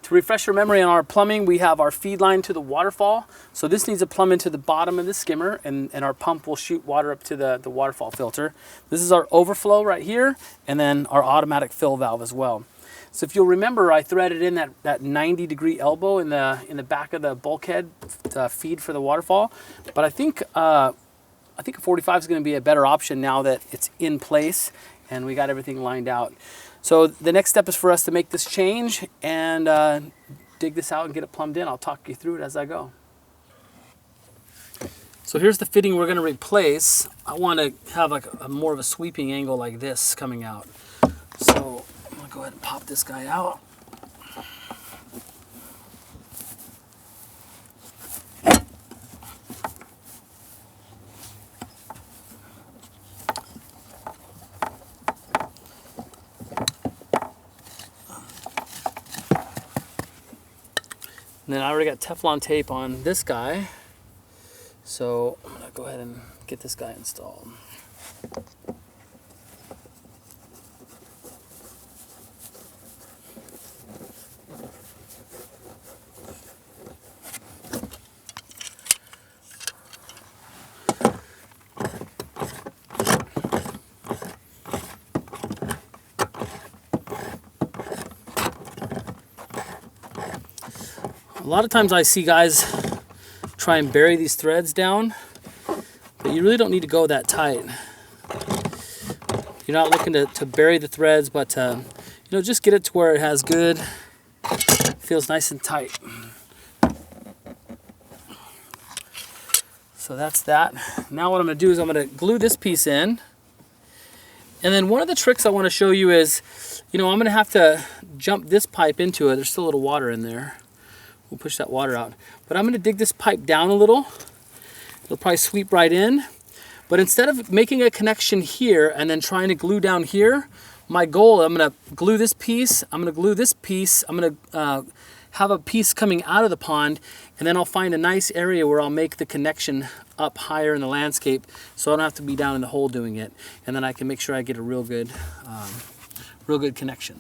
To refresh your memory on our plumbing, we have our feed line to the waterfall. So this needs to plumb into the bottom of the skimmer, and our pump will shoot water up to the waterfall filter. This is our overflow right here, and then our automatic fill valve as well. So if you'll remember, I threaded in that 90-degree elbow in the back of the bulkhead to feed for the waterfall. But I think a 45 is going to be a better option now that it's in place and we got everything lined out. So the next step is for us to make this change and dig this out and get it plumbed in. I'll talk you through it as I go. So here's the fitting we're going to replace. I want to have like a more of a sweeping angle like this coming out. So I'm going to go ahead and pop this guy out. And then I already got Teflon tape on this guy, so I'm gonna go ahead and get this guy installed. A lot of times I see guys try and bury these threads down, but you really don't need to go that tight. You're not looking to bury the threads, but just get it to where it has good, feels nice and tight. So that's that. Now what I'm going to do is I'm going to glue this piece in. And then one of the tricks I want to show you is, I'm going to have to jump this pipe into it. There's still a little water in there. We'll push that water out. But I'm going to dig this pipe down a little. It'll probably sweep right in. But instead of making a connection here and then trying to glue down here, my goal, I'm going to glue this piece, I'm going to glue this piece, I'm going to have a piece coming out of the pond, and then I'll find a nice area where I'll make the connection up higher in the landscape so I don't have to be down in the hole doing it. And then I can make sure I get a real good connection.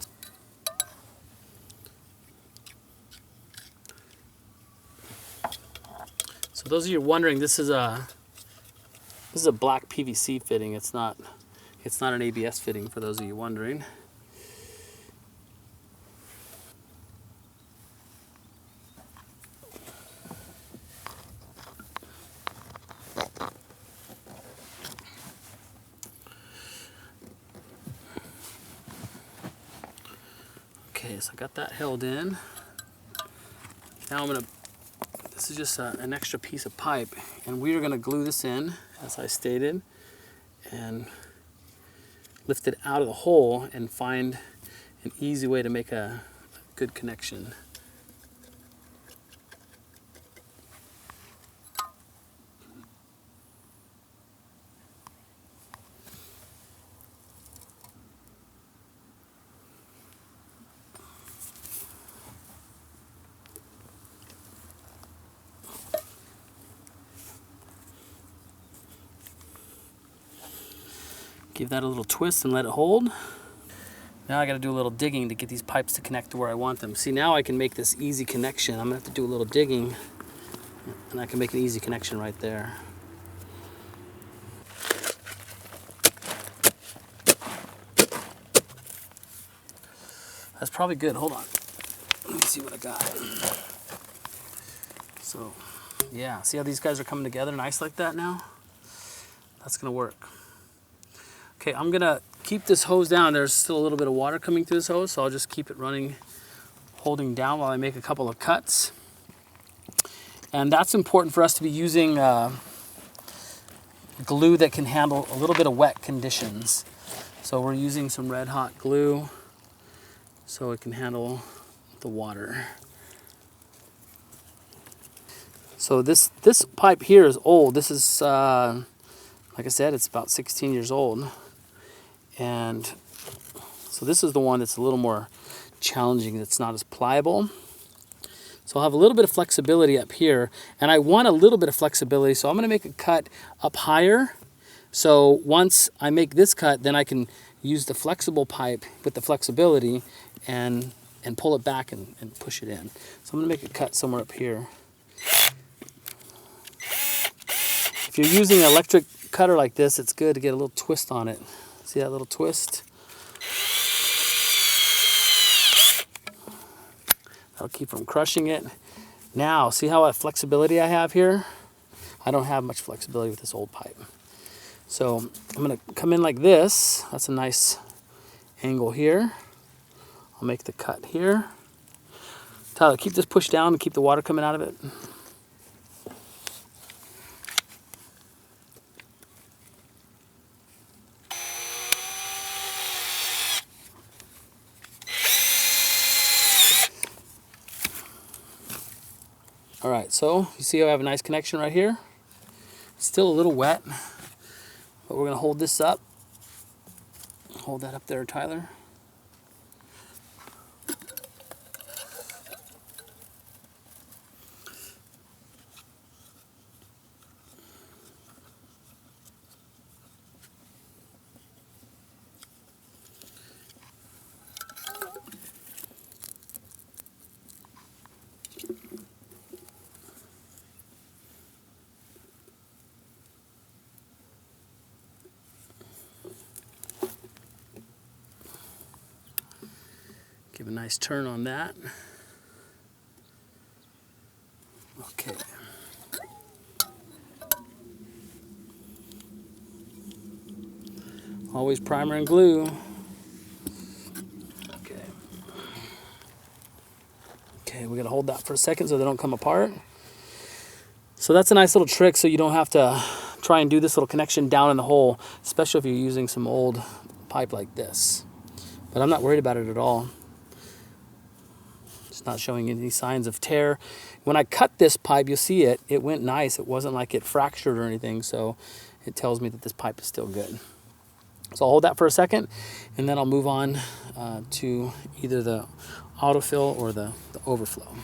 So those of you wondering, this is a black PVC fitting. It's not an ABS fitting, for those of you wondering. Okay, so I got that held in. Now this is just an extra piece of pipe, and we are going to glue this in, as I stated, and lift it out of the hole and find an easy way to make a good connection. Give that a little twist and let it hold. Now I got to do a little digging to get these pipes to connect to where I want them. See, now I can make this easy connection. I'm going to have to do a little digging, and I can make an easy connection right there. That's probably good. Hold on. Let me see what I got. So, yeah, see how these guys are coming together nice like that now? That's going to work. Okay, I'm gonna keep this hose down. There's still a little bit of water coming through this hose, so I'll just keep it running, holding down while I make a couple of cuts. And that's important for us to be using glue that can handle a little bit of wet conditions. So we're using some red hot glue so it can handle the water. So this pipe here is old. This is, like I said, it's about 16 years old. And so this is the one that's a little more challenging. It's not as pliable. So I'll have a little bit of flexibility up here. And I want a little bit of flexibility, so I'm going to make a cut up higher. So once I make this cut, then I can use the flexible pipe with the flexibility and and pull it back and push it in. So I'm going to make a cut somewhere up here. If you're using an electric cutter like this, it's good to get a little twist on it. See that little twist? That'll keep from crushing it. Now, see how much flexibility I have here? I don't have much flexibility with this old pipe. So I'm going to come in like this. That's a nice angle here. I'll make the cut here. Tyler, keep this pushed down and keep the water coming out of it. All right, so you see how I have a nice connection right here? It's still a little wet, but we're gonna hold this up. Hold that up there, Tyler. Give a nice turn on that. Okay. Always primer and glue. Okay. Okay, we're gonna hold that for a second so they don't come apart. So that's a nice little trick so you don't have to try and do this little connection down in the hole, especially if you're using some old pipe like this. But I'm not worried about it at all. It's not showing any signs of tear. When I cut this pipe, you'll see it went nice. It wasn't like it fractured or anything, so it tells me that this pipe is still good. So I'll hold that for a second, and then I'll move on to either the autofill or the overflow.